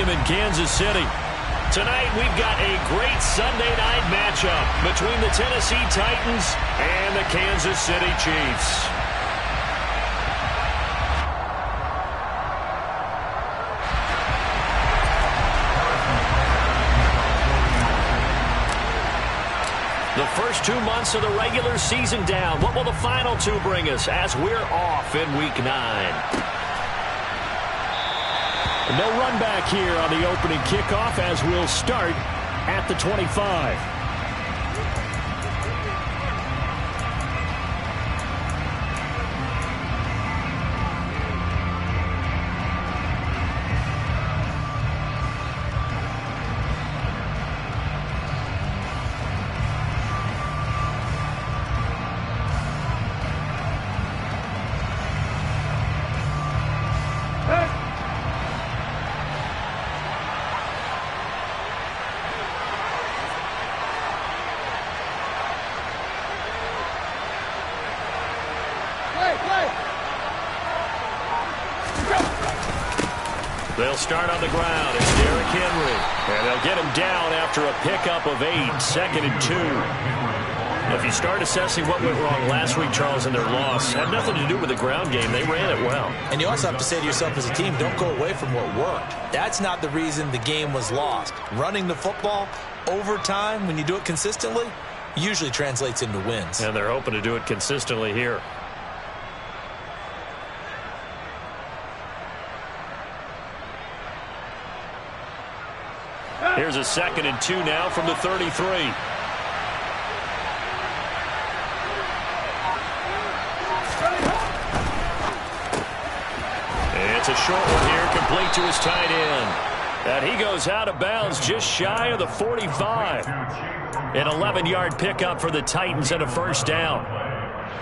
Stadium in Kansas City. Tonight we've got a great Sunday night matchup between the Tennessee Titans and the Kansas City Chiefs. The first 2 months of the regular season down. What will the final two bring us as we're off in Week 9? No run back here on the opening kickoff as we'll start at the 25. They'll start on the ground. It's Derrick Henry. And they'll get him down after a pickup of 8, 2nd and 2. If you start assessing what went wrong last week, Charles, in their loss, had nothing to do with the ground game. They ran it well. And you also have to say to yourself as a team, don't go away from what worked. That's not the reason the game was lost. Running the football over time, when you do it consistently, usually translates into wins. And they're hoping to do it consistently here. Here's a 2nd and 2 now from the 33. It's a short one here, complete to his tight end. And he goes out of bounds just shy of the 45. An 11-yard pickup for the Titans and a first down.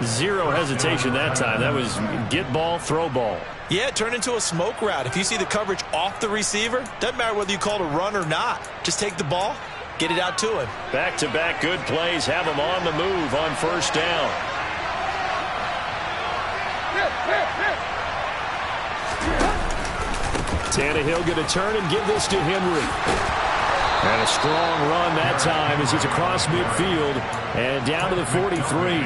Zero hesitation that time. That was get ball, throw ball. Yeah, it turned into a smoke route. If you see the coverage off the receiver, doesn't matter whether you call it a run or not. Just take the ball, get it out to him. Back-to-back good plays have him on the move on first down. Tannehill going to turn and give this to Henry. And a strong run that time as he's across midfield and down to the 43.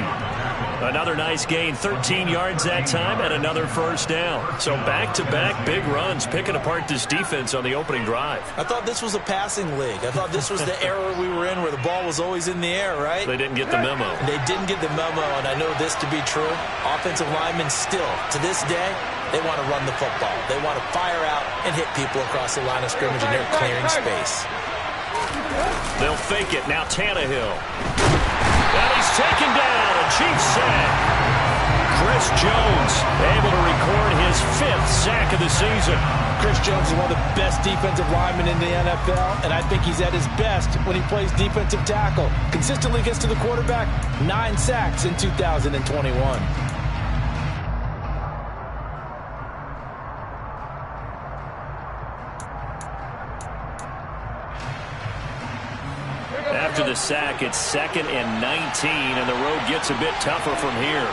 Another nice gain, 13 yards that time, and another first down. So back-to-back big runs, picking apart this defense on the opening drive. I thought this was a passing league. I thought this was the era we were in where the ball was always in the air, right? They didn't get the memo. They didn't get the memo, and I know this to be true. Offensive linemen still, to this day, they want to run the football. They want to fire out and hit people across the line of scrimmage, and they're clearing space. They'll fake it. Now Tannehill. And he's taken down. A Chiefs sack. Chris Jones able to record his 5th sack of the season. Chris Jones is one of the best defensive linemen in the NFL, and I think he's at his best when he plays defensive tackle. Consistently gets to the quarterback, 9 sacks in 2021. After the sack, it's 2nd and 19, and the road gets a bit tougher from here.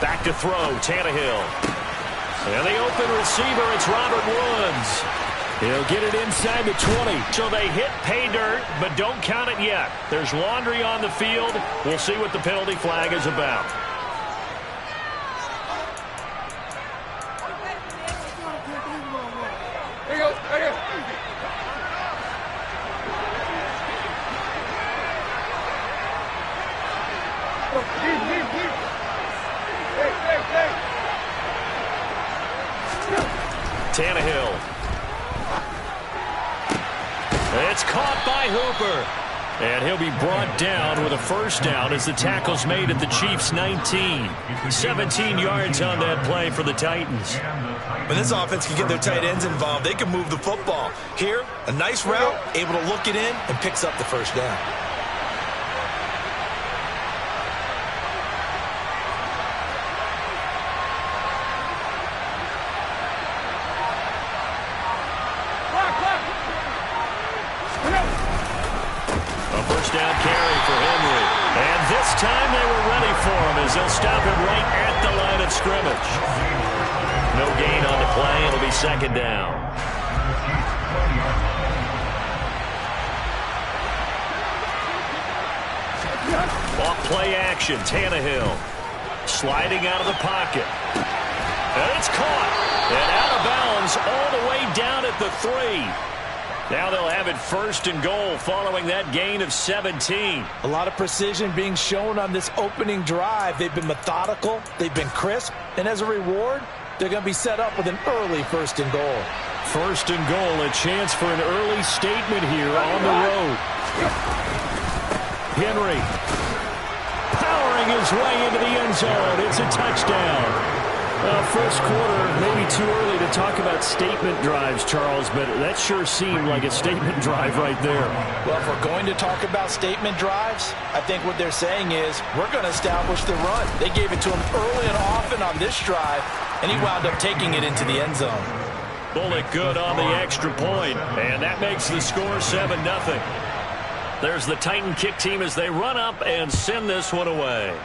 Back to throw, Tannehill. And the open receiver, it's Robert Woods. He'll get it inside the 20. So they hit pay dirt, but don't count it yet. There's laundry on the field. We'll see what the penalty flag is about. Tannehill. It's caught by Hooper. And he'll be brought down with a first down as the tackle's made at the Chiefs' 19. 17 yards on that play for the Titans. When this offense can get their tight ends involved, they can move the football. Here, a nice route, able to look it in, and picks up the first down. Down carry for Henry. And this time they were ready for him as they'll stop him right at the second down. Off play action, Tannehill. Sliding out of the pocket. And it's caught. And out of bounds all the way down at the 3. Now they'll have it first and goal following that gain of 17. A lot of precision being shown on this opening drive. They've been methodical. They've been crisp. And as a reward, they're going to be set up with an early first and goal. First and goal, a chance for an early statement here on the road. Henry powering his way into the end zone. It's a touchdown. First quarter, maybe too early to talk about statement drives, Charles, but that sure seemed like a statement drive right there. Well, if we're going to talk about statement drives, I think what they're saying is we're going to establish the run. They gave it to him early and often on this drive, and he wound up taking it into the end zone. Bullet good on the extra point, and that makes the score 7-0. There's the Titan kick team as they run up and send this one away.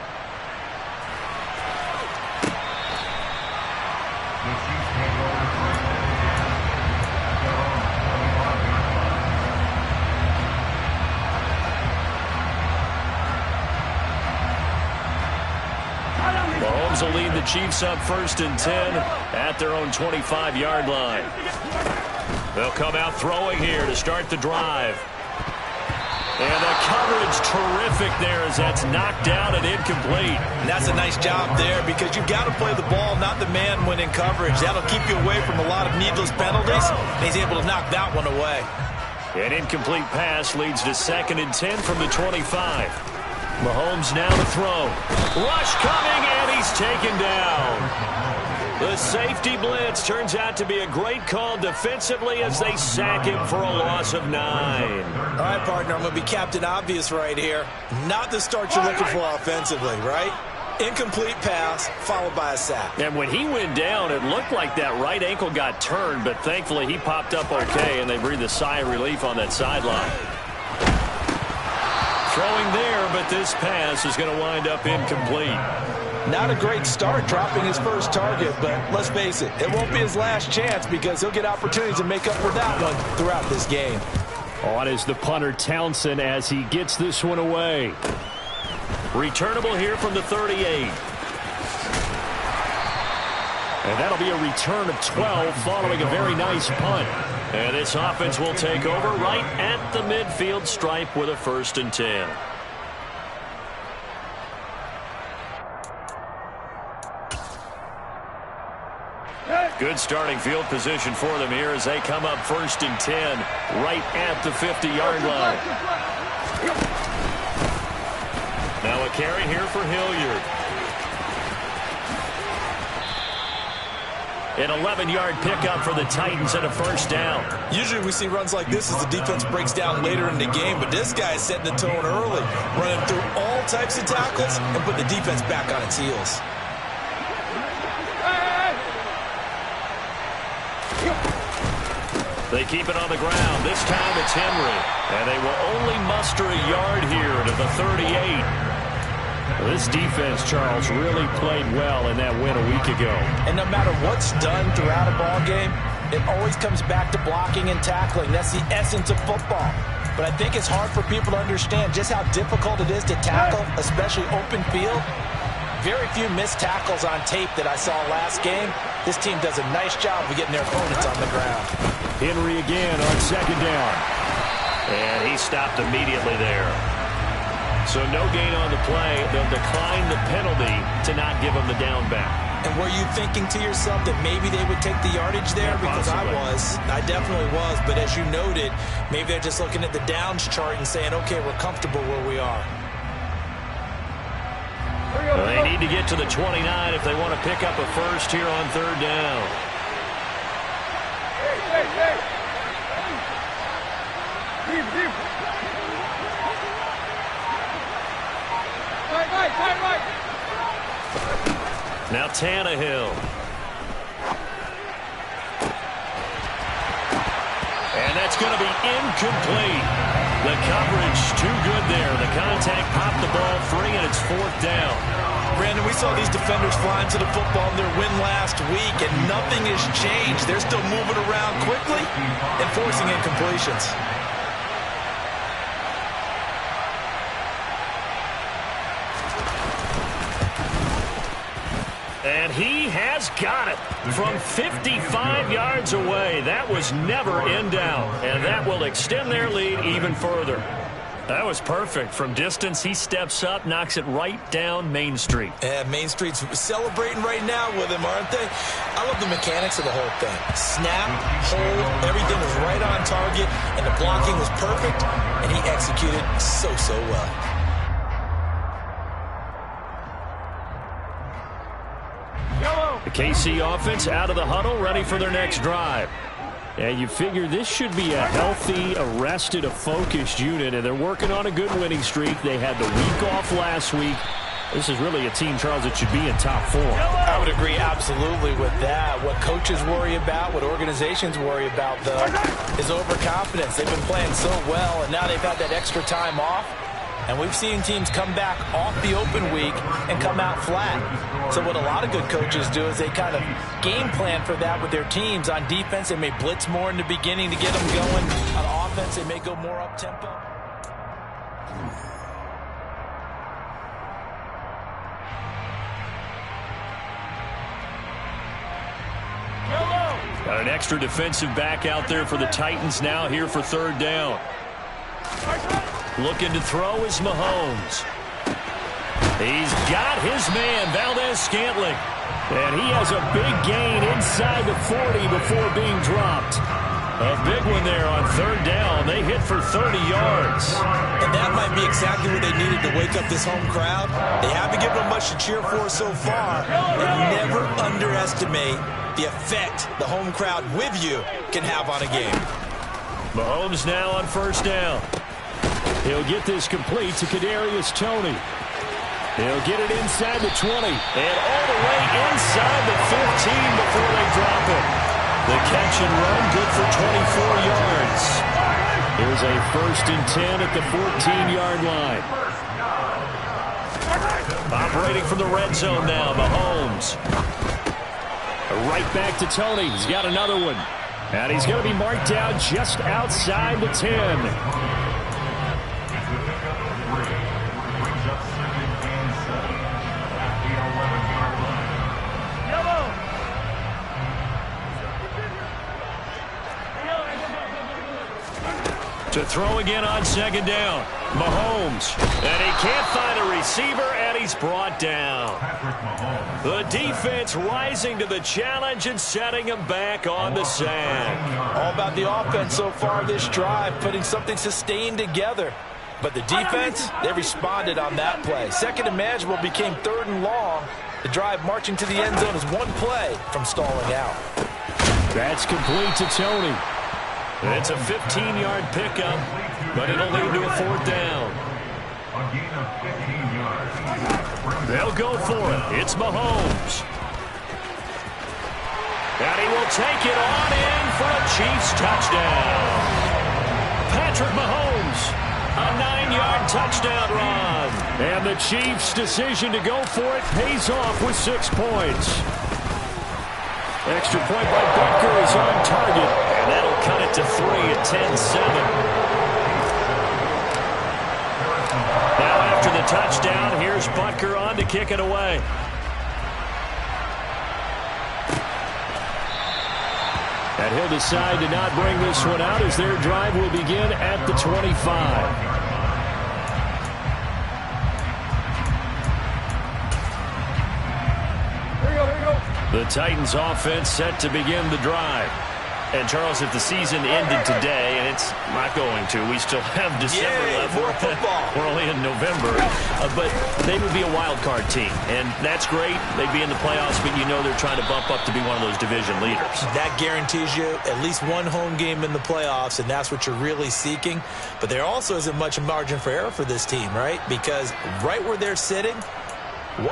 Mahomes will lead the Chiefs up 1st and 10 at their own 25-yard line. They'll come out throwing here to start the drive. And the coverage terrific there as that's knocked down and incomplete. And that's a nice job there because you've got to play the ball, not the man when in coverage. That'll keep you away from a lot of needless penalties. And he's able to knock that one away. An incomplete pass leads to 2nd and 10 from the 25. Mahomes now to throw. Rush coming, and he's taken down. The safety blitz turns out to be a great call defensively as they sack him for a loss of 9. All right, partner, I'm going to be Captain Obvious right here. Not the start you're looking for offensively, right? Incomplete pass followed by a sack. And when he went down, it looked like that right ankle got turned, but thankfully he popped up okay, and they breathed a sigh of relief on that sideline. Throwing there, but this pass is going to wind up incomplete. Not a great start dropping his first target, but let's face it, it won't be his last chance because he'll get opportunities to make up for that one throughout this game. On is the punter Townsend as he gets this one away. Returnable here from the 38. And that'll be a return of 12 following a very nice punt. And this offense will take over right at the midfield stripe with a 1st and 10. Good starting field position for them here as they come up 1st and 10 right at the 50-yard line. Now a carry here for Hilliard. An 11-yard pickup for the Titans and a 1st down. Usually we see runs like this as the defense breaks down later in the game, but this guy is setting the tone early, running through all types of tackles and put the defense back on its heels. They keep it on the ground. This time it's Henry. And they will only muster a yard here to the 38. This defense, Charles, really played well in that win a week ago. And no matter what's done throughout a ball game, it always comes back to blocking and tackling. That's the essence of football. But I think it's hard for people to understand just how difficult it is to tackle, especially open field. Very few missed tackles on tape that I saw last game. This team does a nice job of getting their opponents on the ground. Henry again on 2nd down. And he stopped immediately there. So no gain on the play. They'll decline the penalty to not give him the down back. And were you thinking to yourself that maybe they would take the yardage there? Yeah, because possibly. I definitely was. But as you noted, maybe they're just looking at the downs chart and saying, okay, we're comfortable where we are. Well, they need to get to the 29 if they want to pick up a 1st here on 3rd down. Now Tannehill. And that's going to be incomplete. The coverage too good there. The contact popped the ball free, and it's 4th down. Brandon, we saw these defenders flying to the football in their win last week, and nothing has changed. They're still moving around quickly and forcing incompletions. And he has got it from 55 yards away. That was never in doubt, and that will extend their lead even further. That was perfect. From distance, he steps up, knocks it right down Main Street. And Main Street's celebrating right now with him, aren't they? I love the mechanics of the whole thing. Snap, hold, everything was right on target, and the blocking was perfect, and he executed so well. The KC offense out of the huddle, ready for their next drive. And you figure this should be a healthy, a rested, a focused unit, and they're working on a good winning streak. They had the week off last week. This is really a team, Charles, that should be in top 4. I would agree absolutely with that. What coaches worry about, what organizations worry about, though, is overconfidence. They've been playing so well, and now they've had that extra time off. And we've seen teams come back off the open week and come out flat. So what a lot of good coaches do is they kind of game plan for that with their teams. On defense, they may blitz more in the beginning to get them going. On offense, they may go more up-tempo. Got an extra defensive back out there for the Titans now here for third down. Looking to throw is Mahomes. He's got his man, Valdez-Scantling. And he has a big gain inside the 40 before being dropped. A big one there on third down. They hit for 30 yards. And that might be exactly what they needed to wake up this home crowd. They haven't given them much to cheer for so far. And never underestimate the effect the home crowd with you can have on a game. Mahomes now on first down. He'll get this complete to Kadarius Toney. He'll get it inside the 20 and all the way inside the 15 before they drop it. The catch and run good for 24 yards. Here's a 1st and 10 at the 14-yard line. Operating from the red zone now, Mahomes. Right back to Toney. He's got another one. And he's going to be marked down just outside the 10. To throw again on second down. Mahomes. And he can't find a receiver, and he's brought down. The defense rising to the challenge and setting him back on the sand. All about the offense so far this drive, putting something sustained together. But the defense, they responded on that play. Second and manageable became 3rd and long. The drive marching to the end zone is one play from stalling out. That's complete to Toney. It's a 15-yard pickup, but it'll lead to a 4th down. They'll go for it. It's Mahomes. And he will take it on in for a Chiefs touchdown. Patrick Mahomes, a 9-yard touchdown run. And the Chiefs' decision to go for it pays off with 6 points. Extra point by Butker is on target, and that'll cut it to 3 at 10-7. Now after the touchdown, here's Butker on to kick it away. And he'll decide to not bring this one out as their drive will begin at the 25. The Titans offense set to begin the drive. And, Charles, if the season ended today, and it's not going to, we still have December left. More football. We're only in November. But they would be a wild card team. And that's great. They'd be in the playoffs, but you know they're trying to bump up to be one of those division leaders. That guarantees you at least one home game in the playoffs, and that's what you're really seeking. But there also isn't much margin for error for this team, right? Because right where they're sitting,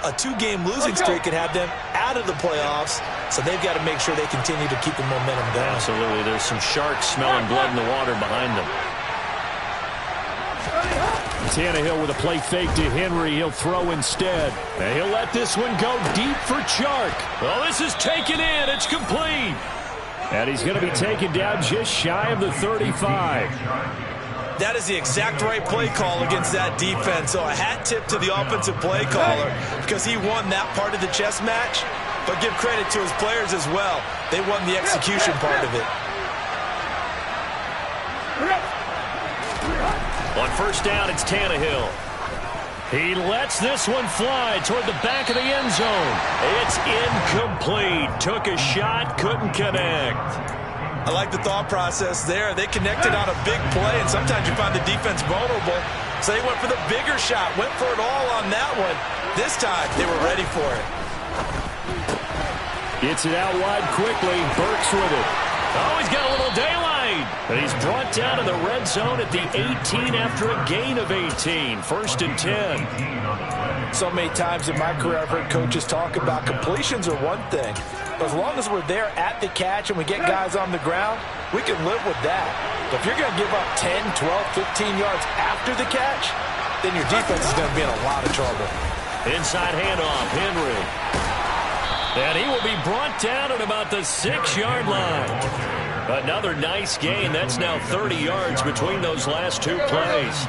a 2-game losing streak could have them out of the playoffs, so they've got to make sure they continue to keep the momentum going. Absolutely. There's some sharks smelling blood in the water behind them. Tannehill with a play fake to Henry. He'll throw instead. And he'll let this one go deep for Chark. Oh, this is taken in. It's complete. And he's going to be taken down just shy of the 35. That is the exact right play call against that defense. So a hat tip to the offensive play caller because he won that part of the chess match. But give credit to his players as well. They won the execution part of it. On first down, it's Tannehill. He lets this one fly toward the back of the end zone. It's incomplete. Took a shot, couldn't connect. I like the thought process there. They connected on a big play, and sometimes you find the defense vulnerable. So they went for the bigger shot, went for it all on that one. This time, they were ready for it. Gets it out wide quickly. Burks with it. Oh, he's got a little daylight. But he's brought down to the red zone at the 18 after a gain of 18. First and 10. So many times in my career I've heard coaches talk about completions are one thing. But as long as we're there at the catch and we get guys on the ground, we can live with that. But if you're going to give up 10, 12, 15 yards after the catch, then your defense is going to be in a lot of trouble. Inside handoff, Henry. And he will be brought down at about the 6-yard line. Another nice gain. That's now 30 yards between those last two plays.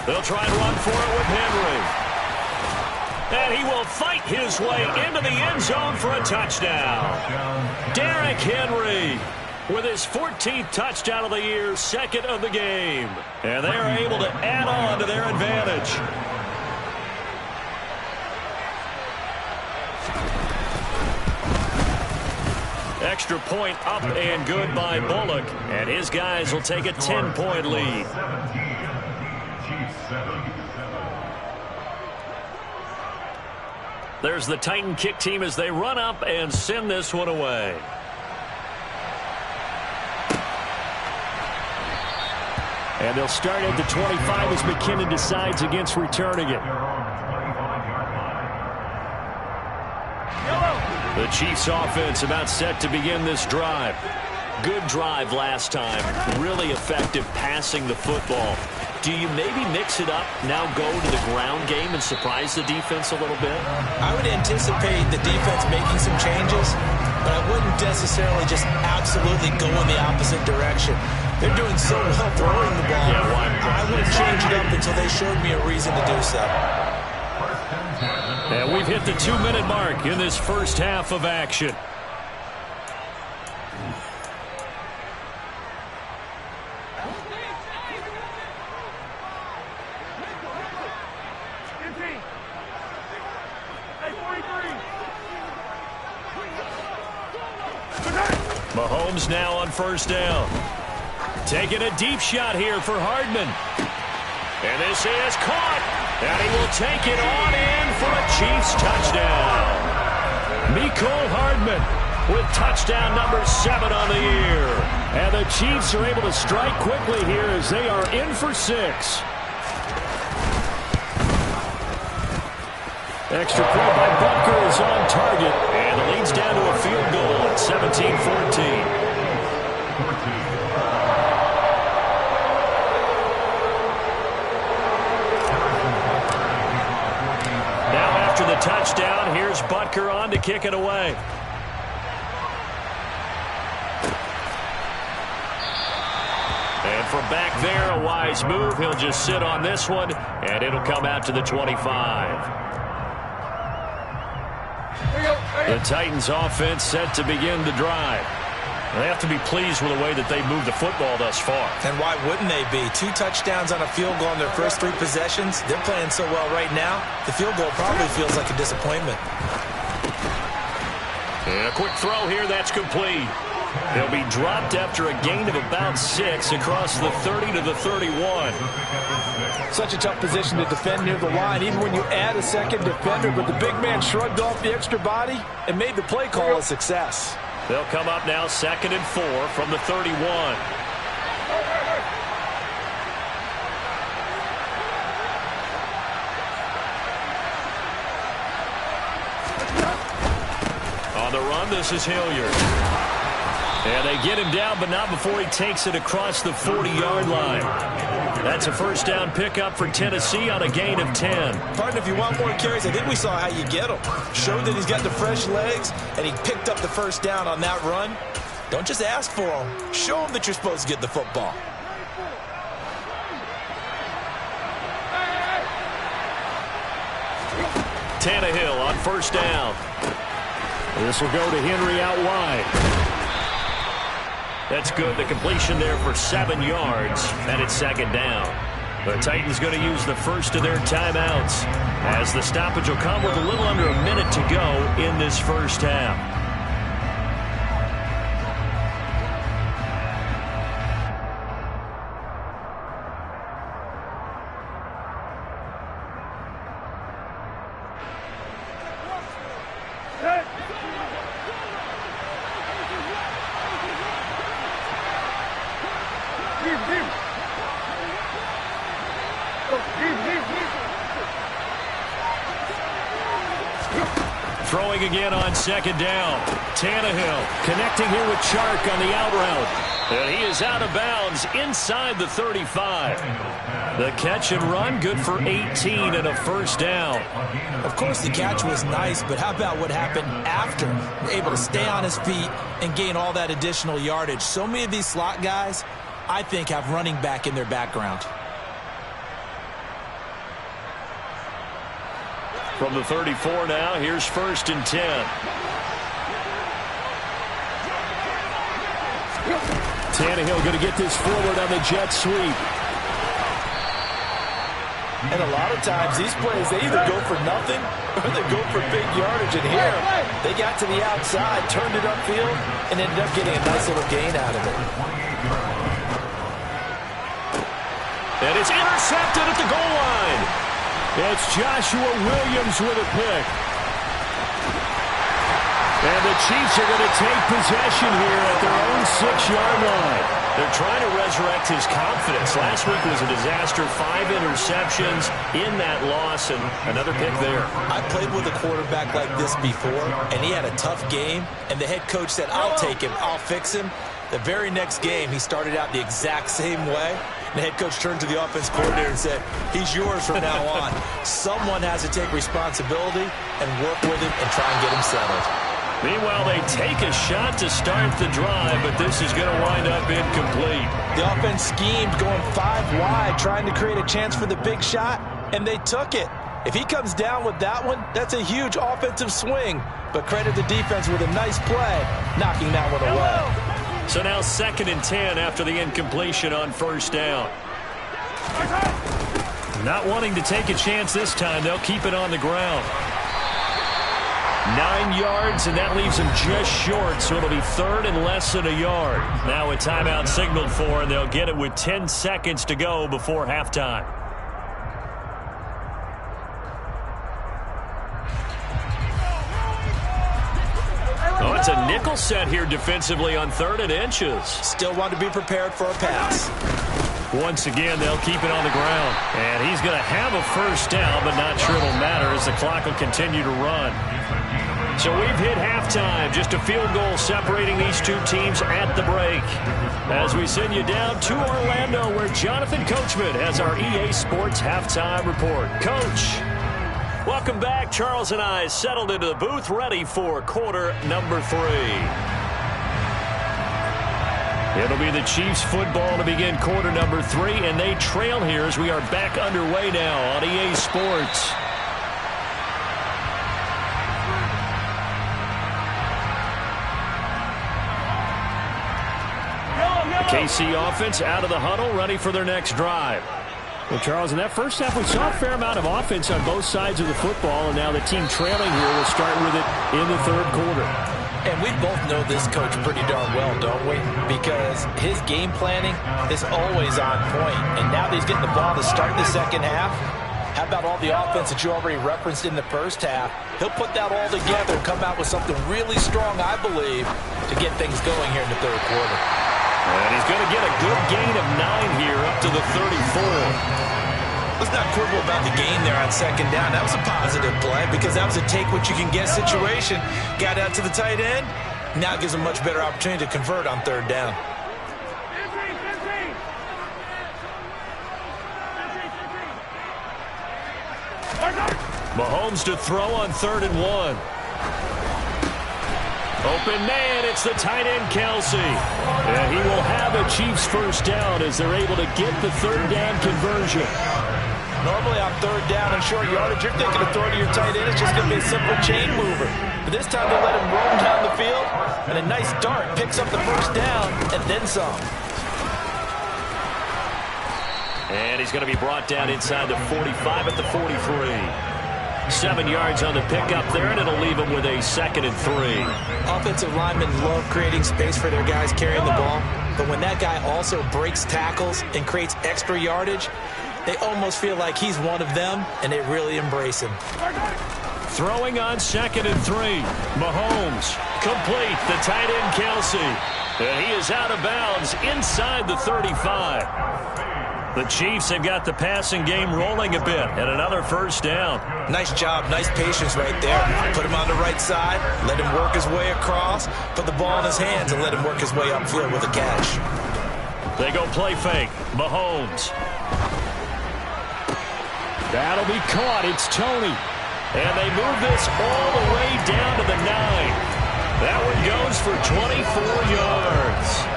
They'll try and run for it with Henry. And he will fight his way into the end zone for a touchdown. Derrick Henry with his 14th touchdown of the year, second of the game. And they are able to add on to their advantage. Extra point up and good by Bullock. And his guys will take a 10-point lead. There's the Titan kick team as they run up and send this one away. And they'll start at the 25 as McKinnon decides against returning it. The Chiefs offense about set to begin this drive. Good drive last time. Really effective passing the football. Do you maybe mix it up, now go to the ground game and surprise the defense a little bit? I would anticipate the defense making some changes, but I wouldn't necessarily just absolutely go in the opposite direction. They're doing so well throwing the ball. I wouldn't change it up until they showed me a reason to do so. And we've hit the 2-minute mark in this first half of action. Mahomes now on first down. Taking a deep shot here for Hardman. And this is caught. And he will take it on in for a Chiefs touchdown. Mecole Hardman with touchdown number 7 on the year. And the Chiefs are able to strike quickly here as they are in for 6. Extra point by Butker is on target. And it leads down to a field goal at 17-14. After the touchdown, here's Butker on to kick it away. And from back there, a wise move. He'll just sit on this one, and it'll come out to the 25. The Titans offense set to begin the drive. They have to be pleased with the way that they've moved the football thus far. And why wouldn't they be? 2 touchdowns on a field goal in their first 3 possessions. They're playing so well right now, the field goal probably feels like a disappointment. And a quick throw here, that's complete. They'll be dropped after a gain of about 6 across the 30 to the 31. Such a tough position to defend near the line, even when you add a second defender, but the big man shrugged off the extra body and made the play call a success. They'll come up now 2nd and 4 from the 31. On the run, this is Hilliard. And they get him down, but not before he takes it across the 40-yard line. That's a first down pickup for Tennessee on a gain of 10. Pardon, if you want more carries, I think we saw how you get him. Showed that he's got the fresh legs, and he picked up the first down on that run. Don't just ask for him. Show him that you're supposed to get the football. Tannehill on first down. This will go to Henry out wide. That's good. The completion there for 7 yards, and it's second down. The Titans going to use the first of their timeouts as the stoppage will come with a little under a minute to go in this first half. Throwing again on second down. Tannehill connecting here with Chark on the out route. And he is out of bounds inside the 35. The catch and run good for 18 and a first down. Of course, the catch was nice, but how about what happened after? Able to stay on his feet and gain all that additional yardage. So many of these slot guys, I think, have running back in their background. From the 34 now, here's first and 10. Tannehill going to get this forward on the jet sweep. And a lot of times, these plays, they either go for nothing or they go for big yardage. And here, they got to the outside, turned it upfield, and ended up getting a nice little gain out of it. And it's intercepted at the goal line. It's Joshua Williams with a pick. And the Chiefs are going to take possession here at their own 6-yard line. They're trying to resurrect his confidence. Last week was a disaster. 5 interceptions in that loss, and another pick there. I played with a quarterback like this before, and he had a tough game, and the head coach said, I'll take him, I'll fix him. The very next game, he started out the exact same way. The head coach turned to the offense coordinator and said, he's yours from now on. Someone has to take responsibility and work with him and try and get him settled. Meanwhile, they take a shot to start the drive, but this is going to wind up incomplete. The offense schemed going 5 wide, trying to create a chance for the big shot, and they took it. If he comes down with that one, that's a huge offensive swing. But credit the defense with a nice play, knocking that one away. So now 2nd and 10 after the incompletion on first down. Not wanting to take a chance this time. They'll keep it on the ground. 9 yards, and that leaves them just short, so it'll be 3rd and less than a yard. Now a timeout signaled for, and they'll get it with 10 seconds to go before halftime. Oh, it's a nickel set here defensively on 3rd and inches. Still want to be prepared for a pass. Once again, they'll keep it on the ground. And he's going to have a first down, but not sure it'll matter as the clock will continue to run. So we've hit halftime. Just a field goal separating these two teams at the break. As we send you down to Orlando, where Jonathan Coachman has our EA Sports halftime report. Coach, welcome back. Charles and I settled into the booth, ready for quarter number 3. It'll be the Chiefs football to begin quarter number 3, and they trail here as we are back underway now on EA Sports. The KC offense out of the huddle, ready for their next drive. Well, Charles, in that first half, we saw a fair amount of offense on both sides of the football, and now the team trailing here will start with it in the 3rd quarter. And we both know this coach pretty darn well, don't we? Because his game planning is always on point. And now that he's getting the ball to start the second half, how about all the offense that you already referenced in the first half? He'll put that all together and come out with something really strong, I believe, to get things going here in the 3rd quarter. And he's going to get a good gain of 9 here up to the 34. Let's not quibble about the gain there on second down. That was a positive play because that was a take-what-you-can-get situation. Got out to the tight end. Now it gives him much better opportunity to convert on third down. Mahomes to throw on 3rd and 1. Open man, it's the tight end, Kelsey. And he will have a Chiefs first down as they're able to get the third down conversion. Normally on third down and short yardage, you're thinking of throwing to your tight end. It's just going to be a simple chain mover. But this time they let him roam down the field, and a nice dart picks up the first down and then some. And he's going to be brought down inside the 45 at the 43. 7 yards on the pickup there, and it'll leave him with a 2nd and 3. Offensive linemen love creating space for their guys carrying the ball, but when that guy also breaks tackles and creates extra yardage, they almost feel like he's one of them, and they really embrace him. Throwing on 2nd and 3. Mahomes, complete, the tight end, Kelsey. And he is out of bounds inside the 35. The Chiefs have got the passing game rolling a bit, and another first down. Nice job, nice patience right there. Put him on the right side, let him work his way across, put the ball in his hands, and let him work his way upfield with a catch. They go play fake. Mahomes. That'll be caught. It's Tony. And they move this all the way down to the 9. That one goes for 24 yards.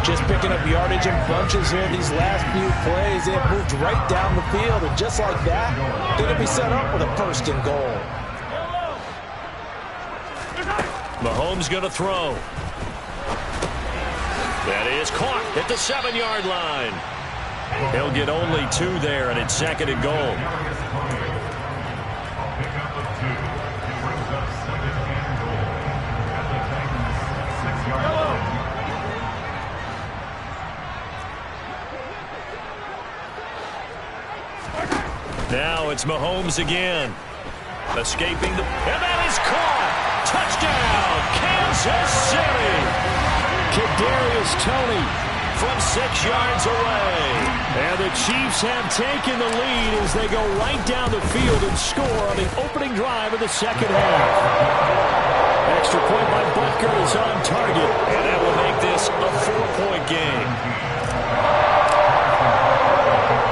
Just picking up yardage in bunches here these last few plays. They have moved right down the field, and just like that, they're going to be set up with a 1st and goal. Mahomes going to throw. That is caught at the 7-yard line. He'll get only 2 there, and it's 2nd and goal. Now it's Mahomes again. Escaping the... And that is caught! Touchdown, Kansas City! Kadarius Toney from 6 yards away. And the Chiefs have taken the lead as they go right down the field and score on the opening drive of the second half. Extra point by Butker is on target, and that will make this a 4-point game.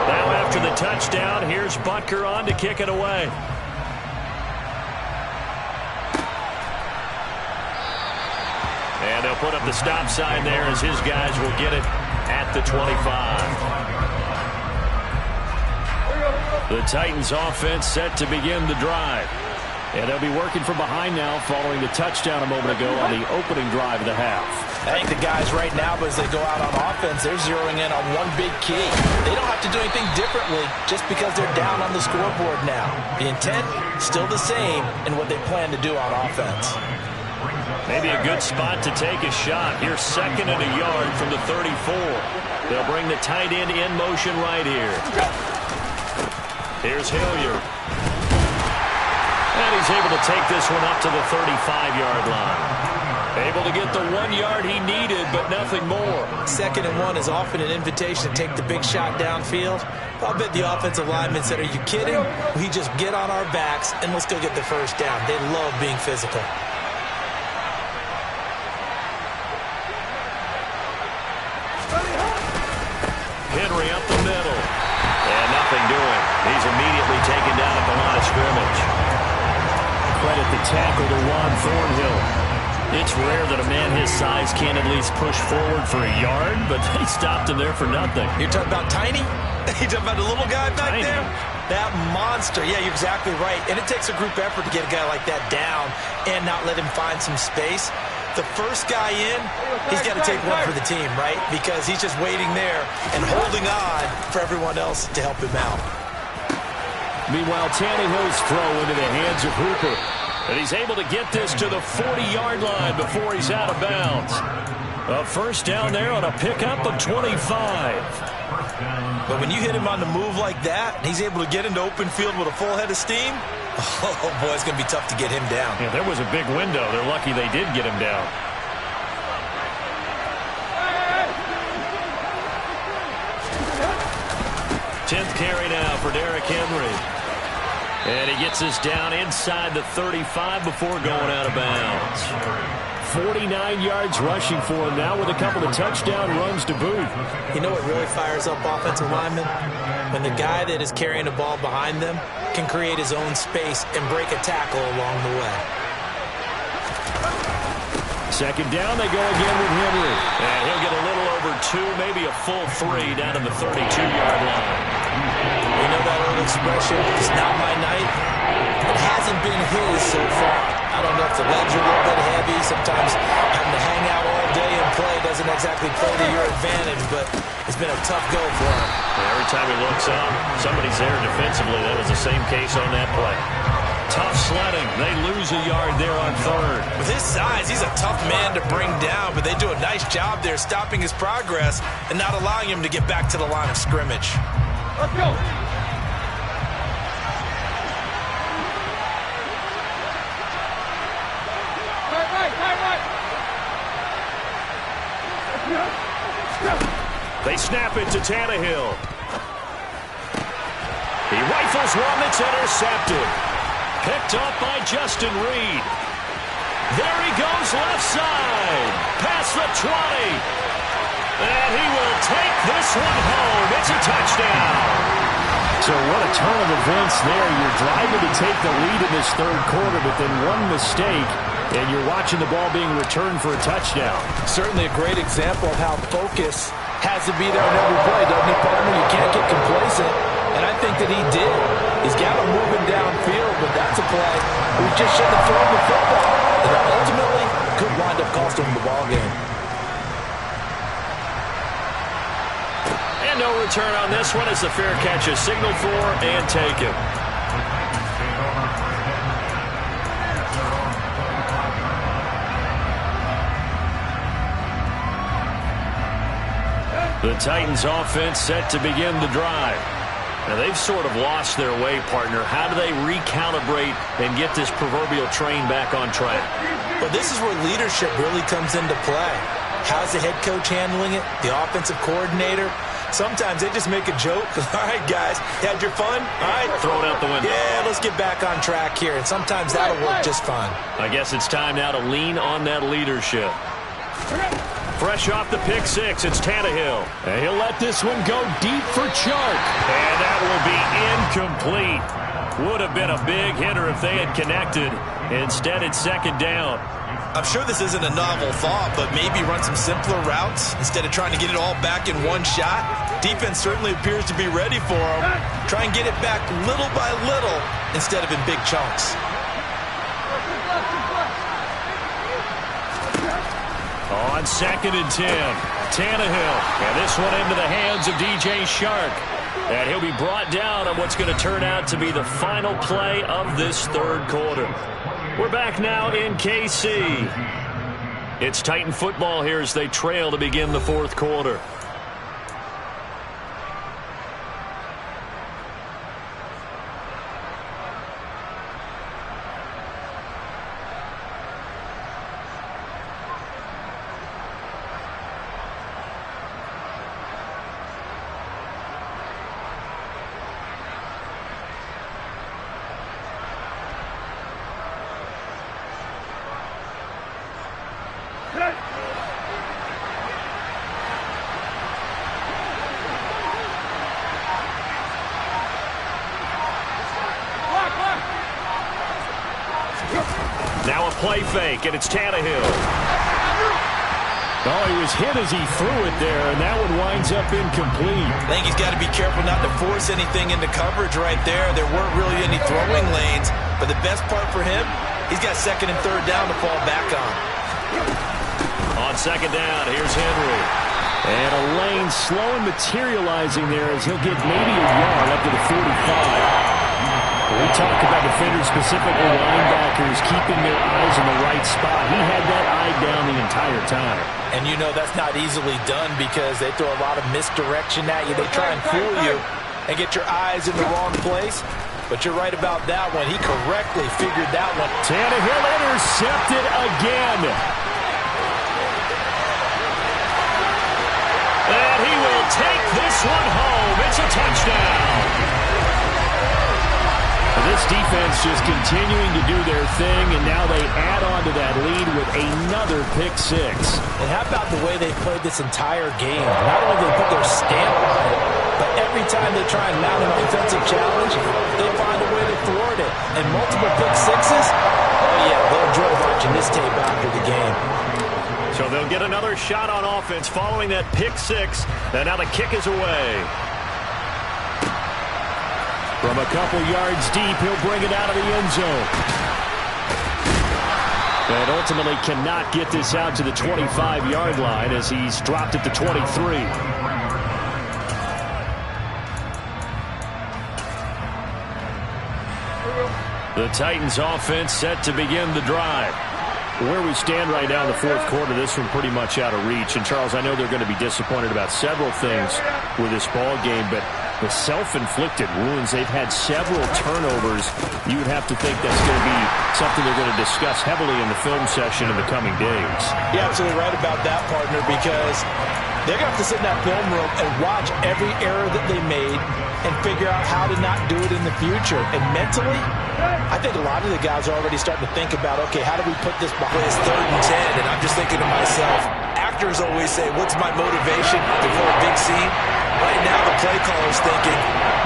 Now after the touchdown, here's Butker on to kick it away. And they'll put up the stop sign there as his guys will get it at the 25. The Titans offense set to begin the drive. And they'll be working from behind now following the touchdown a moment ago on the opening drive of the half. I think the guys right now, as they go out on offense, they're zeroing in on one big key. They don't have to do anything differently just because they're down on the scoreboard now. The intent, still the same in what they plan to do on offense. Maybe a good spot to take a shot. Here's 2nd and a yard from the 34. They'll bring the tight end in motion right here. Here's Hilliard. And he's able to take this one up to the 35-yard line. Able to get the 1 yard he needed, but nothing more. 2nd and 1 is often an invitation to take the big shot downfield. I'll bet the offensive lineman said, are you kidding? We just get on our backs and let's go get the first down. They love being physical. Henry up the middle. And nothing doing. He's immediately taken down at the line of scrimmage. Credit the tackle to Juan Thornhill. It's rare that a man his size can't at least push forward for a yard, but they stopped him there for nothing. You're talking about Tiny? You're talking about the little guy back Tiny. there? That monster. Yeah, you're exactly right. And it takes a group effort to get a guy like that down and not let him find some space. The first guy in, he's got to take one for the team, right? Because he's just waiting there and holding on for everyone else to help him out. Meanwhile, Tannehill's throw into the hands of Hooper. And he's able to get this to the 40-yard line before he's out of bounds. A first down there on a pickup of 25. But when you hit him on the move like that, he's able to get into open field with a full head of steam, oh, boy, it's going to be tough to get him down. Yeah, there was a big window. They're lucky they did get him down. 10th carry now for Derrick Henry. And he gets us down inside the 35 before going out of bounds. 49 yards rushing for him now with a couple of touchdown runs to boot. You know what really fires up offensive linemen? When the guy that is carrying the ball behind them can create his own space and break a tackle along the way. Second down, they go again with Henry. And he'll get a little over 2, maybe a full 3 down to the 32-yard line. You know that old expression, it's not my night? It hasn't been his so far. I don't know if the legs are a little bit heavy. Sometimes having to hang out all day and play doesn't exactly play to your advantage, but it's been a tough go for him. Every time he looks up, somebody's there defensively. That was the same case on that play. Tough sledding. They lose a yard there on third. With his size, he's a tough man to bring down, but they do a nice job there stopping his progress and not allowing him to get back to the line of scrimmage. Let's go. They snap it to Tannehill. He rifles one that's intercepted. Picked up by Justin Reed. There he goes left side. Past the 20. And he will take this one home. It's a touchdown. So what a turn of events there. You're driving to take the lead in this third quarter, but then one mistake, and you're watching the ball being returned for a touchdown. Certainly a great example of how focus has to be there on every play, doesn't he, partner? You can't get complacent, and I think that he did. He's got him moving downfield, but that's a play we just shouldn't have thrown the football. And that ultimately could wind up costing him the ball game. And no return on this one as the fair catch is signaled for and taken. The Titans offense set to begin the drive. Now they've sort of lost their way, partner. How do they recalibrate and get this proverbial train back on track? Well, this is where leadership really comes into play. How's the head coach handling it? The offensive coordinator? Sometimes they just make a joke. All right, guys, had your fun? All right. Throw it out the window. Yeah, let's get back on track here. And sometimes that'll work just fine. I guess it's time now to lean on that leadership. Fresh off the pick six, it's Tannehill. And he'll let this one go deep for Chark. And that will be incomplete. Would have been a big hitter if they had connected. Instead, it's second down. I'm sure this isn't a novel thought, but maybe run some simpler routes instead of trying to get it all back in one shot. Defense certainly appears to be ready for him. Try and get it back little by little instead of in big chunks. On 2nd and 10, Tannehill. And this one into the hands of DJ Chark. And he'll be brought down on what's going to turn out to be the final play of this third quarter. We're back now in KC. It's Titan football here as they trail to begin the fourth quarter. Now a play fake, and it's Tannehill. Oh, he was hit as he threw it there, and that one winds up incomplete. I think he's got to be careful not to force anything into coverage right there. There weren't really any throwing lanes, but the best part for him, he's got second and third down to fall back on. On second down, here's Henry. And a lane slow and materializing there as he'll get maybe a yard up to the 45. We talk about defenders, specifically linebackers, keeping their eyes in the right spot. He had that eye down the entire time. And you know that's not easily done because they throw a lot of misdirection at you. They try and fool you and get your eyes in the wrong place. But you're right about that one. He correctly figured that one. Tannehill intercepted again. And he will take this one home. It's a touchdown. this defense just continuing to do their thing, and now they add on to that lead with another pick six. And how about the way they played this entire game? Not only did they put their stamp on it, but every time they try and mount an offensive challenge, they find a way to thwart it. And multiple pick sixes, oh yeah, they'll enjoy watching this tape after the game. So they'll get another shot on offense following that pick six, and now the kick is away. From a couple yards deep, he'll bring it out of the end zone. And ultimately cannot get this out to the 25-yard line as he's dropped at the 23. The Titans offense set to begin the drive. Where we stand right now in the fourth quarter, this one pretty much out of reach. And, Charles, I know they're going to be disappointed about several things with this ball game, but the self-inflicted wounds, they've had several turnovers. You would have to think that's going to be something they're going to discuss heavily in the film session in the coming days. You're absolutely right about that, partner, because they're going to have to sit in that film room and watch every error that they made and figure out how to not do it in the future. And mentally, I think a lot of the guys are already starting to think about, okay, how do we put this behind? It's 3rd and 10, and I'm just thinking to myself, actors always say, what's my motivation before a big scene? Right now, the play caller's thinking,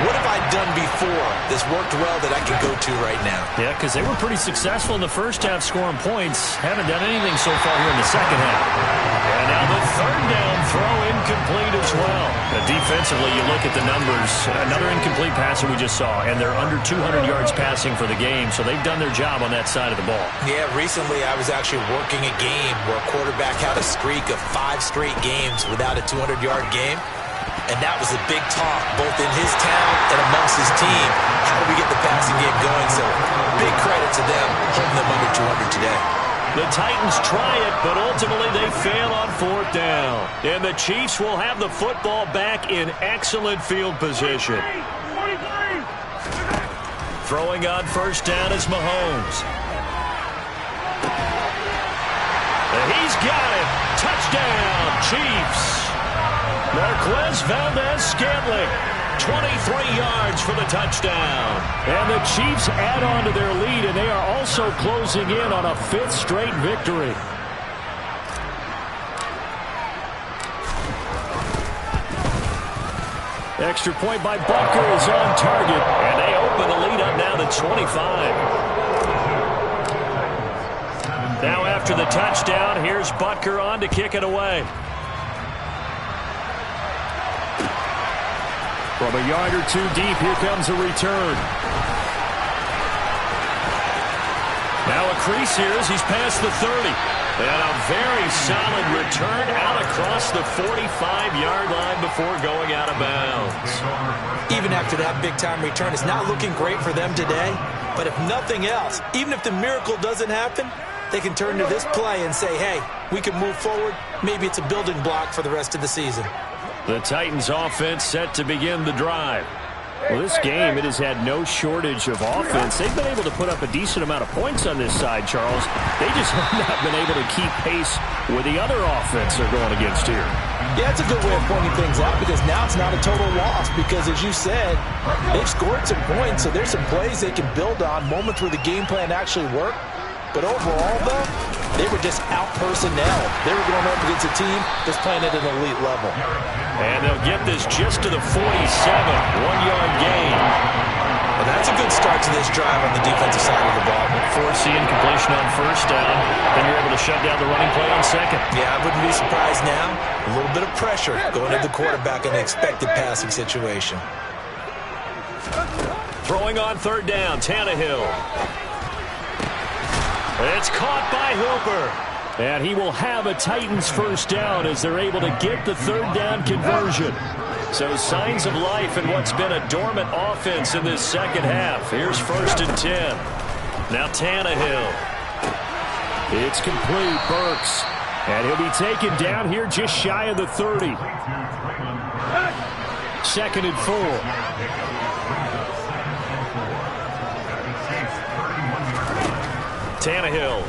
what have I done before that's worked well that I can go to right now? Yeah, because they were pretty successful in the first half scoring points. Haven't done anything so far here in the second half. And now the 3rd down throw incomplete as well. But defensively, you look at the numbers. Another incomplete pass that we just saw, and they're under 200 yards passing for the game, so they've done their job on that side of the ball. Yeah, recently I was actually working a game where a quarterback had a streak of 5 straight games without a 200-yard game. And that was a big talk, both in his town and amongst his team. How do we get the passing game going? So big credit to them, holding them under 200 today. The Titans try it, but ultimately they fail on 4th down. And the Chiefs will have the football back in excellent field position. Throwing on 1st down is Mahomes. And he's got it. Touchdown, Chiefs. Marquez Valdez-Scantling, 23 yards for the touchdown. And the Chiefs add on to their lead, and they are also closing in on a 5th straight victory. Extra point by Butker is on target, and they open the lead up now to 25. Now after the touchdown, here's Butker on to kick it away. From a yard or two deep, here comes a return. Now a crease here as he's past the 30. And a very solid return out across the 45-yard line before going out of bounds. Even after that big-time return, it's not looking great for them today. But if nothing else, even if the miracle doesn't happen, they can turn to this play and say, hey, we can move forward. Maybe it's a building block for the rest of the season. The Titans offense set to begin the drive. Well, this game, it has had no shortage of offense. They've been able to put up a decent amount of points on this side, Charles. They just have not been able to keep pace with the other offense they're going against here. Yeah, that's a good way of pointing things out because now it's not a total loss because, as you said, they've scored some points, so there's some plays they can build on, moments where the game plan actually worked. But overall, though, they were just out-personnel. They were going up against a team that's playing at an elite level. And they'll get this just to the 47, 1-yard gain. Well, that's a good start to this drive on the defensive side of the ball. Force the incompletion on 1st down, then you're able to shut down the running play on 2nd. Yeah, I wouldn't be surprised now. A little bit of pressure going to the quarterback in an expected passing situation. Throwing on 3rd down, Tannehill. It's caught by Hooper. And he will have a Titans 1st down as they're able to get the 3rd down conversion. So signs of life in what's been a dormant offense in this second half. Here's 1st and 10. Now Tannehill. It's complete, Burks. And he'll be taken down here just shy of the 30. 2nd and 4. Tannehill.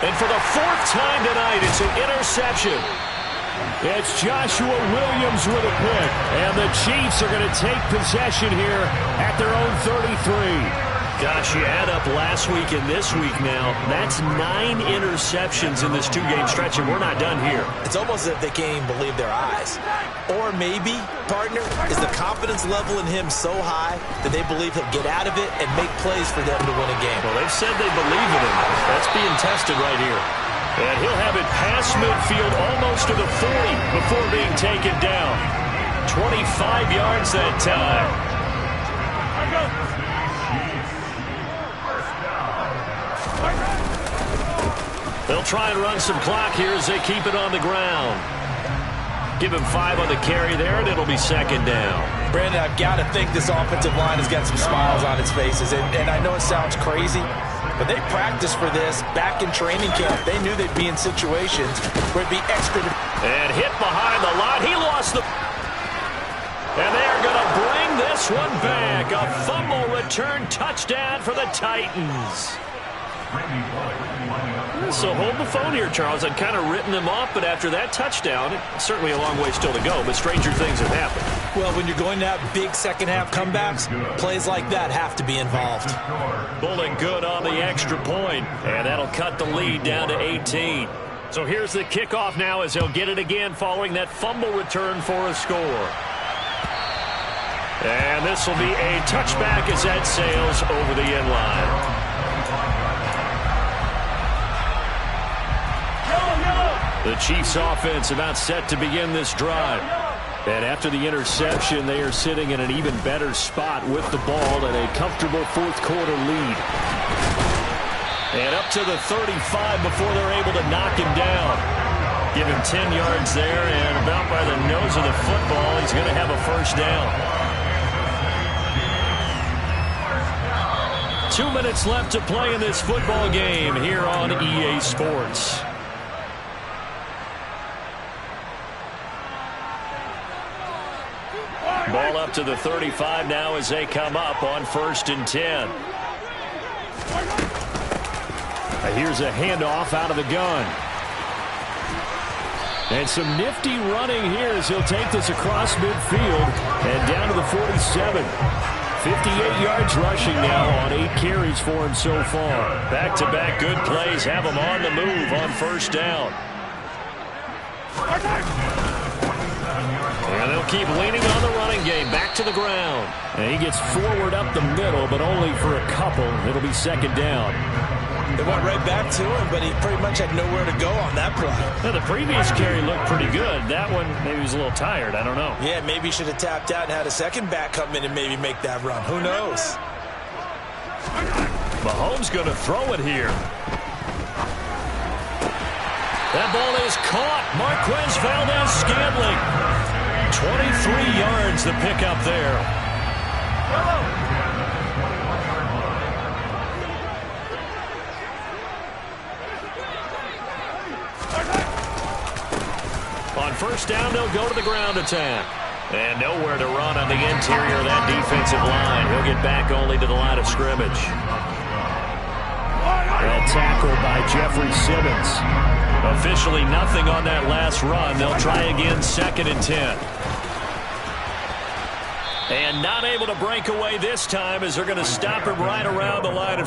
And for the 4th time tonight, it's an interception. It's Joshua Williams with a pick. And the Chiefs are going to take possession here at their own 33. Gosh, you add up last week and this week now, that's 9 interceptions in this two-game stretch, and we're not done here. It's almost as if they can't even believe their eyes. Or maybe, partner, is the confidence level in him so high that they believe he'll get out of it and make plays for them to win a game. Well, they've said they believe in him. That's being tested right here. And he'll have it past midfield almost to the 40 before being taken down. 25 yards that time. They'll try and run some clock here as they keep it on the ground. Give him 5 on the carry there, and it'll be second down. Brandon, I've got to think this offensive line has got some smiles on its faces. And I know it sounds crazy, but they practiced for this back in training camp. They knew they'd be in situations where it'd be extra. And hit behind the line. He lost the... And they are going to bring this one back. A fumble return touchdown for the Titans. So hold the phone here, Charles. I'd kind of written them off, but after that touchdown, it's certainly a long way still to go, but stranger things have happened. Well, when you're going to have big second-half comebacks, plays like that have to be involved. Bowling good on the extra point, and that'll cut the lead down to 18. So here's the kickoff now as he'll get it again following that fumble return for a score. And this will be a touchback as that sails over the end line. The Chiefs offense about set to begin this drive. And after the interception, they are sitting in an even better spot with the ball and a comfortable fourth quarter lead. And up to the 35 before they're able to knock him down. Give him 10 yards there, and about by the nose of the football, he's going to have a first down. 2 minutes left to play in this football game here on EA Sports. Ball up to the 35 now as they come up on 1st and 10. Here's a handoff out of the gun. And some nifty running here as he'll take this across midfield and down to the 47. 58 yards rushing now on 8 carries for him so far. Back-to-back good plays have him on the move on 1st down. And they'll keep leaning on the running game. Back to the ground. And he gets forward up the middle, but only for a couple. It'll be second down. They went right back to him, but he pretty much had nowhere to go on that play. Now, the previous carry looked pretty good. That one, maybe he was a little tired. I don't know. Yeah, maybe he should have tapped out and had a second back come in and maybe make that run. Who knows? Mahomes going to throw it here. That ball is caught. Marquez Valdez-Scantling. 23 yards the pickup there. On 1st down, they'll go to the ground attack. And nowhere to run on the interior of that defensive line. He'll get back only to the line of scrimmage. Well tackled by Jeffrey Simmons. Officially nothing on that last run. They'll try again 2nd and 10. And not able to break away this time as they're going to stop him right around the line of